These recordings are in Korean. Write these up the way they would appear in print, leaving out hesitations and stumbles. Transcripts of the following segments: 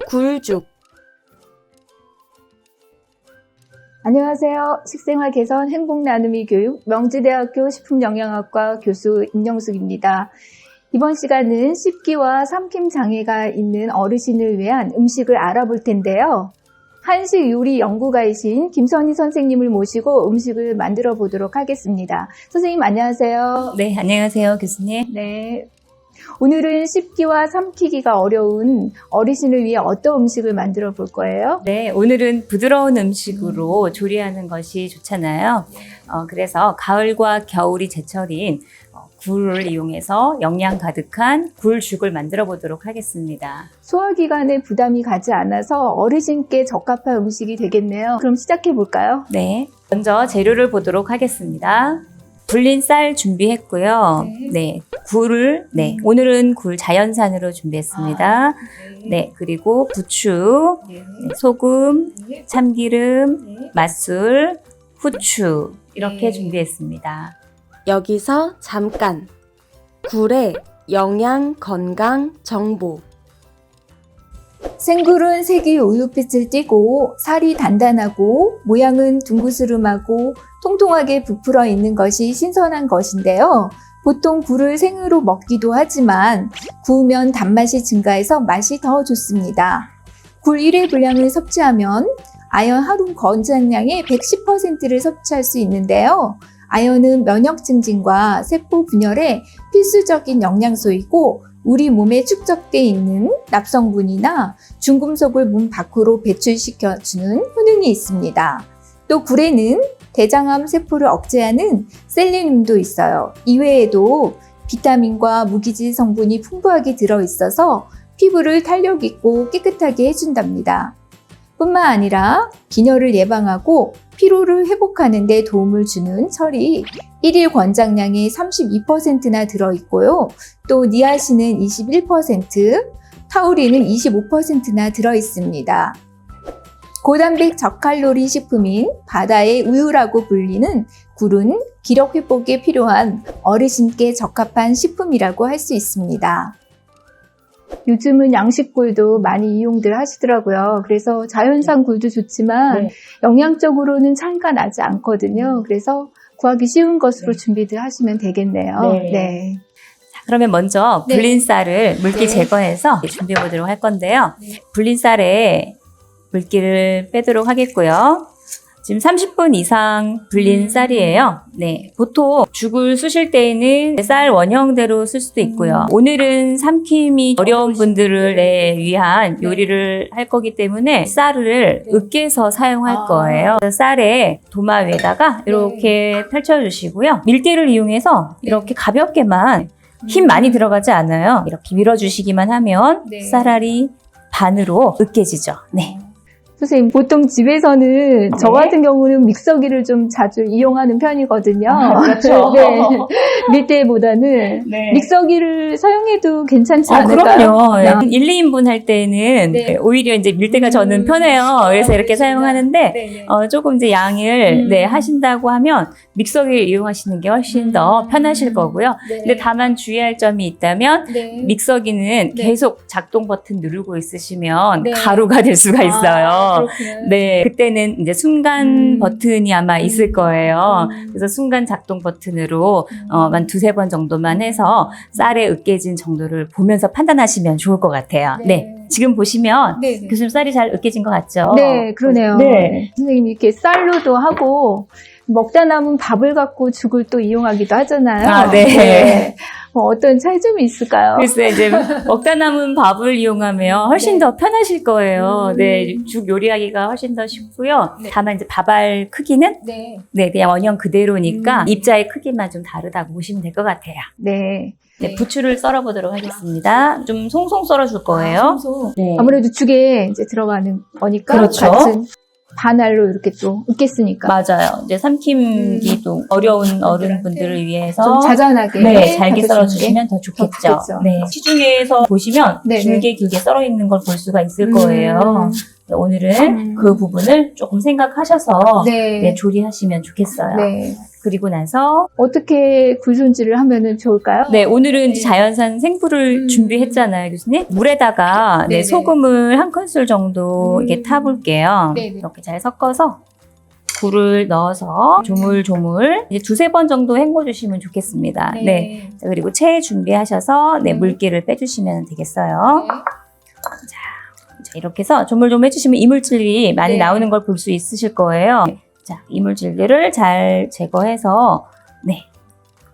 굴죽. 안녕하세요. 식생활 개선 행복 나눔이 교육 명지대학교 식품영양학과 교수 임영숙입니다. 이번 시간은 씹기와 삼킴 장애가 있는 어르신을 위한 음식을 알아볼 텐데요. 한식 요리 연구가이신 김선희 선생님을 모시고 음식을 만들어 보도록 하겠습니다. 선생님 안녕하세요. 네, 안녕하세요, 교수님. 네. 오늘은 씹기와 삼키기가 어려운 어르신을 위해 어떤 음식을 만들어 볼 거예요? 네, 오늘은 부드러운 음식으로 조리하는 것이 좋잖아요. 그래서 가을과 겨울이 제철인 굴을 이용해서 영양 가득한 굴죽을 만들어 보도록 하겠습니다. 소화기관에 부담이 가지 않아서 어르신께 적합한 음식이 되겠네요. 그럼 시작해 볼까요? 네, 먼저 재료를 보도록 하겠습니다. 불린 쌀 준비했고요. 네, 굴을, 오늘은 굴 자연산으로 준비했습니다. 네, 그리고 부추, 소금, 참기름, 맛술, 후추 이렇게 준비했습니다. 여기서 잠깐. 굴의 영양 건강 정보. 생굴은 색이 우윳빛을 띠고 살이 단단하고 모양은 둥그스름하고 통통하게 부풀어 있는 것이 신선한 것인데요. 보통 굴을 생으로 먹기도 하지만 구우면 단맛이 증가해서 맛이 더 좋습니다. 굴 1회 분량을 섭취하면 아연 하루 권장량의 110%를 섭취할 수 있는데요. 아연은 면역 증진과 세포 분열에 필수적인 영양소이고 우리 몸에 축적되어 있는 납성분이나 중금속을 몸 밖으로 배출시켜주는 효능이 있습니다. 또 굴에는 대장암 세포를 억제하는 셀레늄도 있어요. 이외에도 비타민과 무기질 성분이 풍부하게 들어있어서 피부를 탄력 있고 깨끗하게 해준답니다. 뿐만 아니라 빈혈을 예방하고 피로를 회복하는 데 도움을 주는 철이 1일 권장량의 32%나 들어있고요. 또 니아신은 21%, 타우린은 25%나 들어있습니다. 고단백 저칼로리 식품인 바다의 우유라고 불리는 굴은 기력 회복에 필요한 어르신께 적합한 식품이라고 할 수 있습니다. 요즘은 양식굴도 많이 이용들 하시더라고요. 그래서 자연산 굴도 좋지만 영양적으로는 차이가 나지 않거든요. 그래서 구하기 쉬운 것으로 준비들 하시면 되겠네요. 네. 자, 그러면 먼저 불린 쌀을 물기 제거해서 준비해 보도록 할 건데요. 불린 쌀에 물기를 빼도록 하겠고요. 지금 30분 이상 불린 쌀이에요. 네, 보통 죽을 쑤실 때에는 쌀 원형대로 쓸 수도 있고요. 오늘은 삼킴이 어려운 분들을 위한 요리를 할 거기 때문에 쌀을 으깨서 사용할 거예요. 쌀에 도마 위에다가 이렇게 펼쳐주시고요. 밀대를 이용해서 이렇게 가볍게만 힘 많이 들어가지 않아요. 이렇게 밀어주시기만 하면 쌀알이 반으로 으깨지죠. 네. 선생님, 보통 집에서는 저 같은 경우는 믹서기를 좀 자주 이용하는 편이거든요. 그렇죠. 네. 밀대보다는 믹서기를 사용해도 괜찮지 않을까요? 그럼요. 1, 2인분 할 때는 오히려 이제 밀대가 저는 편해요. 그래서 이렇게 사용하는데 조금 이제 양을 하신다고 하면 믹서기를 이용하시는 게 훨씬 더 편하실 거고요. 근데 다만 주의할 점이 있다면 믹서기는 계속 작동 버튼 누르고 있으시면 가루가 될 수가 있어요. 네, 그때는 이제 순간 버튼이 아마 있을 거예요. 그래서 순간 작동 버튼으로 한 두세 번 정도만 해서 쌀에 으깨진 정도를 보면서 판단하시면 좋을 것 같아요. 네. 지금 보시면 교수님 쌀이 잘 으깨진 것 같죠? 네, 그러네요. 선생님 이렇게 쌀로도 하고 먹다 남은 밥을 갖고 죽을 또 이용하기도 하잖아요. 어떤 차이점이 있을까요? 글쎄, 이제 먹다 남은 밥을 이용하면 훨씬 더 편하실 거예요. 죽 요리하기가 훨씬 더 쉽고요. 다만 이제 밥알 크기는 그냥 원형 그대로니까 입자의 크기만 좀 다르다고 보시면 될 것 같아요. 네, 부추를 썰어 보도록 하겠습니다. 좀 송송 썰어 줄 거예요. 아무래도 죽에 이제 들어가는 거니까 같은 반알로 이렇게 또 으깼으니까. 맞아요. 이제 삼킴기도 어려운 어른분들을 위해서 좀 자잘하게 잘게 썰어주시면 더 좋겠죠. 시중에서 보시면 길게 썰어 있는 걸 볼 수가 있을 거예요. 오늘은 그 부분을 조금 생각하셔서 네. 네, 조리하시면 좋겠어요. 네. 그리고 나서 어떻게 굴 손질을 하면은 좋을까요? 네, 오늘은 이제 자연산 생굴을 준비했잖아요, 교수님. 물에다가 네, 네네. 소금을 한 큰술 정도 이렇게 타볼게요. 네네. 이렇게 잘 섞어서 굴을 넣어서 조물조물 이제 2-3번 정도 헹궈주시면 좋겠습니다. 네. 자, 그리고 채 준비하셔서 네, 네. 물기를 빼주시면 되겠어요. 자, 이렇게 해서 조물조물 해주시면 이물질이 많이 네. 나오는 걸 볼 수 있으실 거예요. 자, 이물질들을 잘 제거해서 네,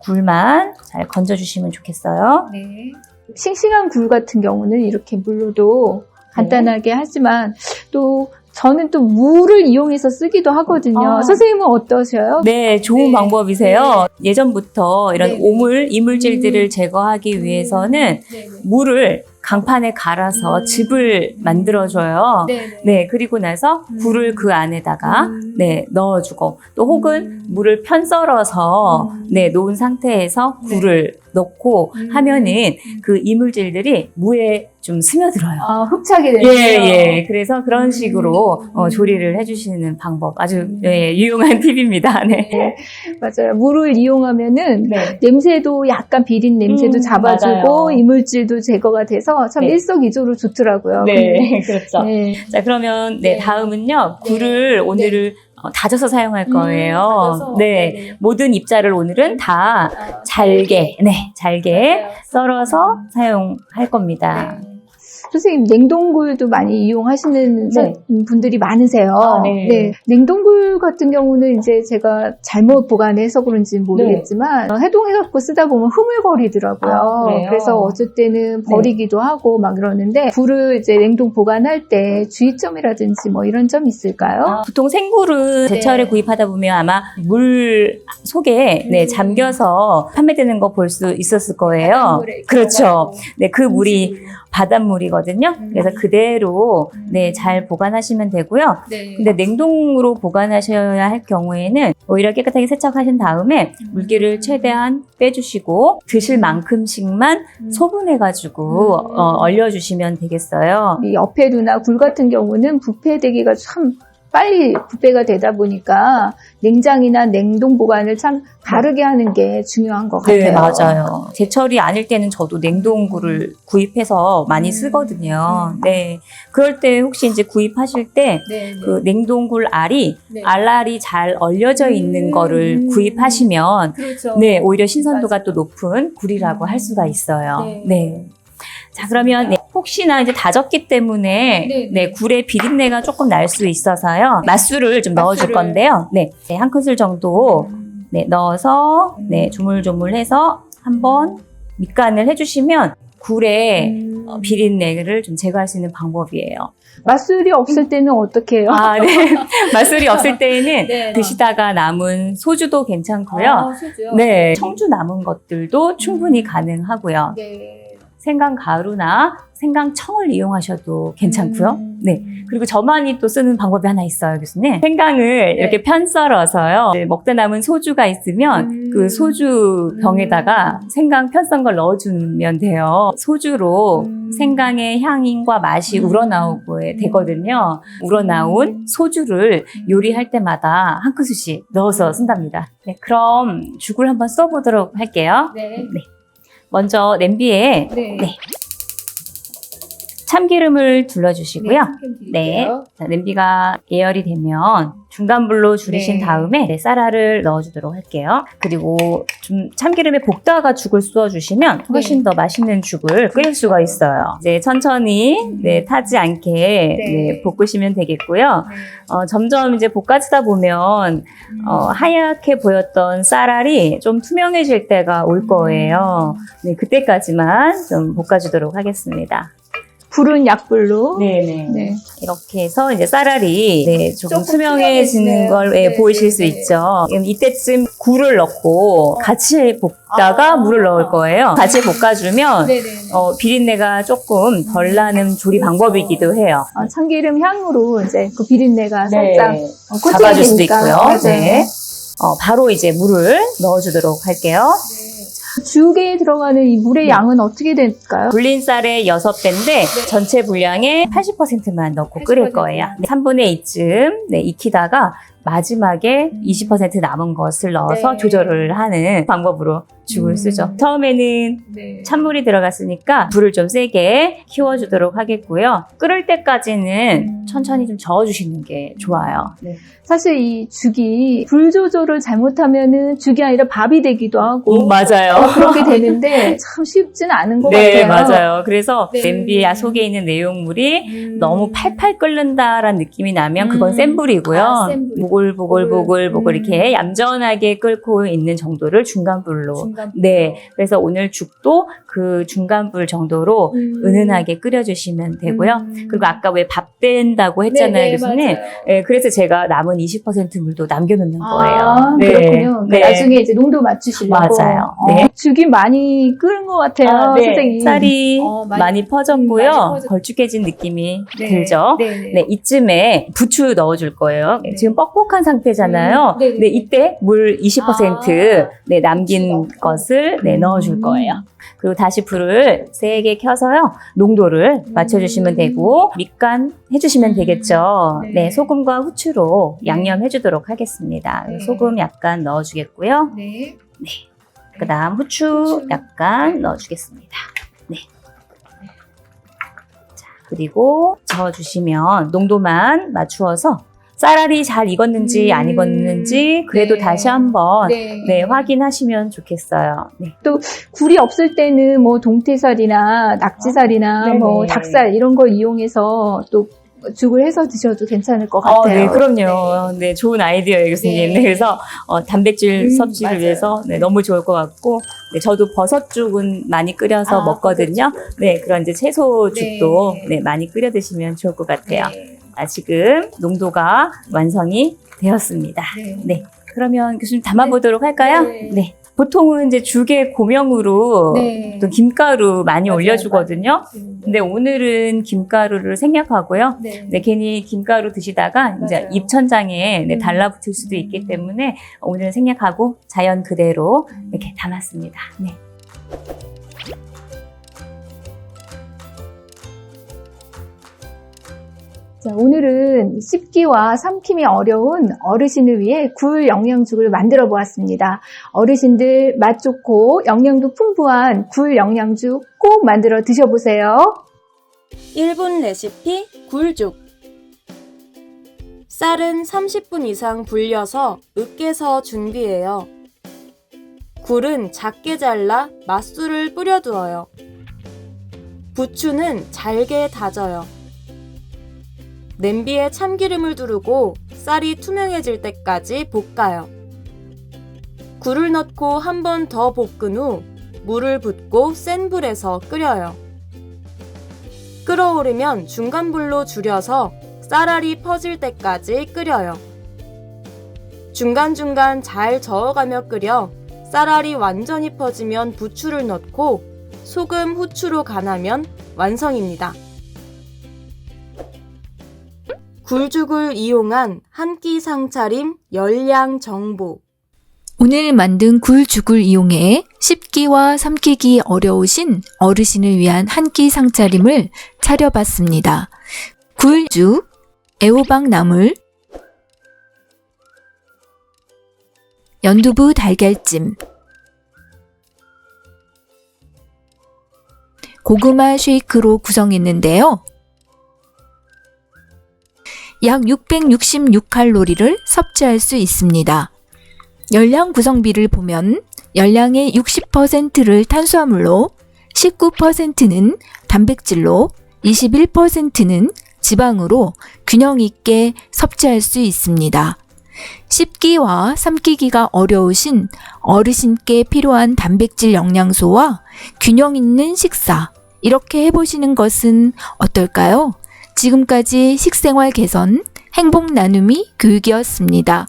굴만 잘 건져주시면 좋겠어요. 네. 싱싱한 굴 같은 경우는 이렇게 물로도 간단하게 하지만 또 저는 또 물을 이용해서 쓰기도 하거든요. 선생님은 어떠셔요? 네, 좋은 네. 방법이세요. 예전부터 이런 네. 오물, 이물질들을 제거하기 위해서는 물을 강판에 갈아서 즙을 만들어줘요. 네, 그리고 나서 굴을 그 안에다가 네, 넣어주고 또 혹은 물을 편썰어서 네, 놓은 상태에서 굴을 넣고 하면은 그 이물질들이 무에 좀 스며들어요. 아, 흡착이 되네요. 예. 그래서 그런 식으로 조리를 해주시는 방법 아주 예, 유용한 팁입니다. 네. 맞아요. 물을 이용하면은 네. 냄새도 약간 비린 냄새도 잡아주고 맞아요. 이물질도 제거가 돼서 참 네. 일석이조로 좋더라고요. 네, 그렇죠. 네. 자, 그러면 네, 네. 다음은요. 굴을 오늘을 다져서 사용할 거예요. 다져서. 네. 네네. 모든 입자를 오늘은 다 잘게, 잘게 썰어서 사용할 겁니다. 선생님, 냉동굴도 많이 이용하시는 네. 분들이 많으세요. 네. 냉동굴 같은 경우는 이제 제가 잘못 보관해서 그런지 모르겠지만 해동해갖고 쓰다 보면 흐물거리더라고요. 아, 그래요? 그래서 어쩔 때는 버리기도 하고 막 이러는데 굴을 이제 냉동 보관할 때 주의점이라든지 뭐 이런 점 있을까요? 보통 생굴은 제철에 구입하다 보면 아마 물 속에 네, 잠겨서 판매되는 거 볼 수 있었을 거예요. 그렇죠. 네, 그 물이 바닷물이거든요. 그래서 그대로 네, 잘 보관하시면 되고요. 근데 냉동으로 보관하셔야 할 경우에는 오히려 깨끗하게 세척하신 다음에 물기를 최대한 빼주시고 드실 만큼씩만 소분해가지고 얼려주시면 되겠어요. 이 옆에두나 굴 같은 경우는 부패되기가 참 빨리 부패가 되다 보니까 냉장이나 냉동 보관을 참 다르게 하는 게 중요한 것 같아요. 네, 맞아요. 제철이 아닐 때는 저도 냉동굴을 구입해서 많이 쓰거든요. 네. 그럴 때 혹시 이제 구입하실 때 그 냉동굴 알이 알알이 잘 얼려져 있는 거를 구입하시면 그렇죠. 네, 오히려 신선도가 또 높은 굴이라고 할 수가 있어요. 네. 자, 그러면 네, 혹시나 이제 다졌기 때문에 네, 굴의 비린내가 조금 날 수 있어서요. 맛술을 좀 넣어줄 건데요. 네, 한 큰술 정도 네, 넣어서 네, 조물조물해서 한번 밑간을 해주시면 굴의 비린내를 좀 제거할 수 있는 방법이에요. 맛술이 없을 때는 어떻게 해요? 아, 네. 맛술이 없을 때에는 드시다가 남은 소주도 괜찮고요. 네, 청주 남은 것들도 충분히 가능하고요. 생강 가루나 생강청을 이용하셔도 괜찮고요. 네. 그리고 저만이 또 쓰는 방법이 하나 있어요, 교수님. 생강을 이렇게 편썰어서요. 네, 먹다 남은 소주가 있으면 그 소주 병에다가 생강 편썬 걸 넣어주면 돼요. 소주로 생강의 향과 맛이 우러나오고 되거든요. 우러나온 소주를 요리할 때마다 한 큰술씩 넣어서 쓴답니다. 네, 그럼 죽을 한번 써보도록 할게요. 네. 먼저 냄비에 참기름을 둘러주시고요. 네. 자, 냄비가 예열이 되면 중간불로 줄이신 다음에 네, 쌀알을 넣어주도록 할게요. 그리고 좀 참기름에 볶다가 죽을 쏘아주시면 훨씬 더 맛있는 죽을 끓일 수가 있어요. 이제 천천히 네, 타지 않게 네, 볶으시면 되겠고요. 점점 이제 볶아지다 보면 하얗게 보였던 쌀알이 좀 투명해질 때가 올 거예요. 네, 그때까지만 좀 볶아주도록 하겠습니다. 불은 약불로. 네네. 이렇게 해서 이제 쌀알이 네, 조금 투명해지는 걸 보이실 수 있죠. 이때쯤 굴을 넣고 같이 볶다가 물을 넣을 거예요. 같이 볶아주면 비린내가 조금 덜 나는 조리 방법이기도 해요. 참기름 향으로 이제 그 비린내가 살짝 잡아줄 수도 있고요. 맞아요. 네. 바로 이제 물을 넣어주도록 할게요. 죽에 들어가는 이 물의 양은 어떻게 될까요? 불린쌀의 6배인데 전체 분량의 80%만 넣고 끓일 거예요. 3분의 2쯤 익히다가 마지막에 20% 남은 것을 넣어서 조절을 하는 방법으로 죽을 쓰죠. 처음에는 찬물이 들어갔으니까 불을 좀 세게 키워주도록 하겠고요. 끓을 때까지는 천천히 좀 저어주시는 게 좋아요. 사실 이 죽이 불 조절을 잘못하면은 죽이 아니라 밥이 되기도 하고 맞아요. 그렇게 되는데 참 쉽지는 않은 것 네, 같아요. 맞아요. 그래서 냄비 속에 있는 내용물이 너무 팔팔 끓는다라는 느낌이 나면 그건 센 불이고요. 센 불. 보글보글 이렇게 얌전하게 끓고 있는 정도를 중간불로. 네, 그래서 오늘 죽도 그 중간불 정도로 은은하게 끓여주시면 되고요. 그리고 아까 왜 밥 된다고 했잖아요, 교수님. 네, 그래서 제가 남은 20% 물도 남겨놓는 거예요. 네. 그렇군요. 네. 나중에 이제 농도 맞추시려고. 맞아요. 네. 죽이 많이 끓은 것 같아요, 네. 선생님. 쌀이 많이 많이 퍼졌고요. 많이 퍼졌- 걸쭉해진 느낌이 들죠. 네. 네, 이쯤에 부추 넣어줄 거예요. 지금 뻑뻑한 상태잖아요. 네. 네, 이때 물 20% 남긴 것을 넣어줄 거예요. 그리고 다시 불을 세게 켜서요. 농도를 맞춰주시면 되고 밑간 해주시면 되겠죠. 네, 소금과 후추로 양념해주도록 하겠습니다. 소금 약간 넣어주겠고요. 네. 그 다음 후추 약간 넣어주겠습니다. 네. 자, 그리고 저어주시면 농도만 맞추어서 쌀알이 잘 익었는지 안 익었는지 그래도 네. 다시 한번 확인하시면 좋겠어요. 네. 굴이 없을 때는 뭐 동태살이나 낙지살이나 네네. 뭐 닭살 이런 걸 이용해서 또 죽을 해서 드셔도 괜찮을 것 같아요. 네, 그럼요. 네, 좋은 아이디어예요, 교수님. 네, 그래서 단백질 섭취를 맞아요. 위해서 너무 좋을 것 같고, 네, 저도 버섯죽은 많이 끓여서 먹거든요. 네, 그런 이제 채소죽도 많이 끓여 드시면 좋을 것 같아요. 지금 농도가 완성이 되었습니다. 네, 그러면 교수님 담아보도록 할까요? 네. 보통은 이제 죽에 고명으로 또 김가루 많이 올려주거든요. 근데 오늘은 김가루를 생략하고요. 네, 괜히 김가루 드시다가 이제 입천장에 달라붙을 수도 있기 때문에 오늘은 생략하고 자연 그대로 이렇게 담았습니다. 네. 자, 오늘은 씹기와 삼킴이 어려운 어르신을 위해 굴 영양죽을 만들어 보았습니다. 어르신들 맛 좋고 영양도 풍부한 굴 영양죽 꼭 만들어 드셔보세요. 1분 레시피 굴죽. 쌀은 30분 이상 불려서 으깨서 준비해요. 굴은 작게 잘라 맛술을 뿌려두어요. 부추는 잘게 다져요. 냄비에 참기름을 두르고 쌀이 투명해질 때까지 볶아요. 굴을 넣고 한 번 더 볶은 후 물을 붓고 센 불에서 끓여요. 끓어오르면 중간불로 줄여서 쌀알이 퍼질 때까지 끓여요. 중간중간 잘 저어가며 끓여 쌀알이 완전히 퍼지면 부추를 넣고 소금, 후추로 간하면 완성입니다. 굴죽을 이용한 한 끼 상차림 열량 정보. 오늘 만든 굴죽을 이용해 씹기와 삼키기 어려우신 어르신을 위한 한 끼 상차림을 차려봤습니다. 굴죽, 애호박 나물, 연두부 달걀찜, 고구마 쉐이크로 구성했는데요. 약 666칼로리를 섭취할 수 있습니다. 열량 구성비를 보면 열량의 60%를 탄수화물로, 19%는 단백질로, 21%는 지방으로 균형 있게 섭취할 수 있습니다. 씹기와 삼키기가 어려우신 어르신께 필요한 단백질 영양소와 균형 있는 식사, 이렇게 해보시는 것은 어떨까요? 지금까지 식생활 개선, 행복 나눔이 교육이었습니다.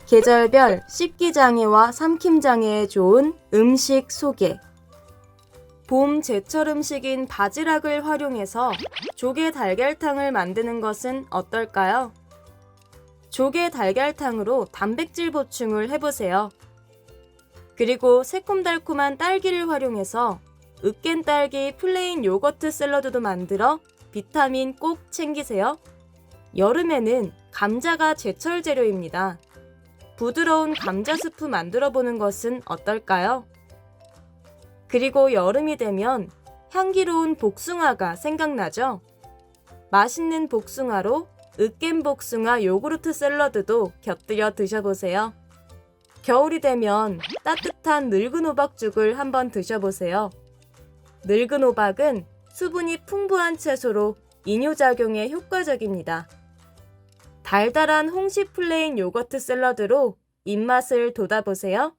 계절별 씹기장애와 삼킴장애에 좋은 음식 소개. 봄 제철 음식인 바지락을 활용해서 조개 달걀탕을 만드는 것은 어떨까요? 조개 달걀탕으로 단백질 보충을 해보세요. 그리고 새콤달콤한 딸기를 활용해서 으깬 딸기 플레인 요거트 샐러드도 만들어 비타민 꼭 챙기세요. 여름에는 감자가 제철 재료입니다. 부드러운 감자 스프 만들어 보는 것은 어떨까요? 그리고 여름이 되면 향기로운 복숭아가 생각나죠? 맛있는 복숭아로 으깬 복숭아 요구르트 샐러드도 곁들여 드셔보세요. 겨울이 되면 따뜻한 늙은 호박죽을 한번 드셔보세요. 늙은 호박은 수분이 풍부한 채소로 이뇨작용에 효과적입니다. 달달한 홍시 플레인 요거트 샐러드로 입맛을 돋아보세요.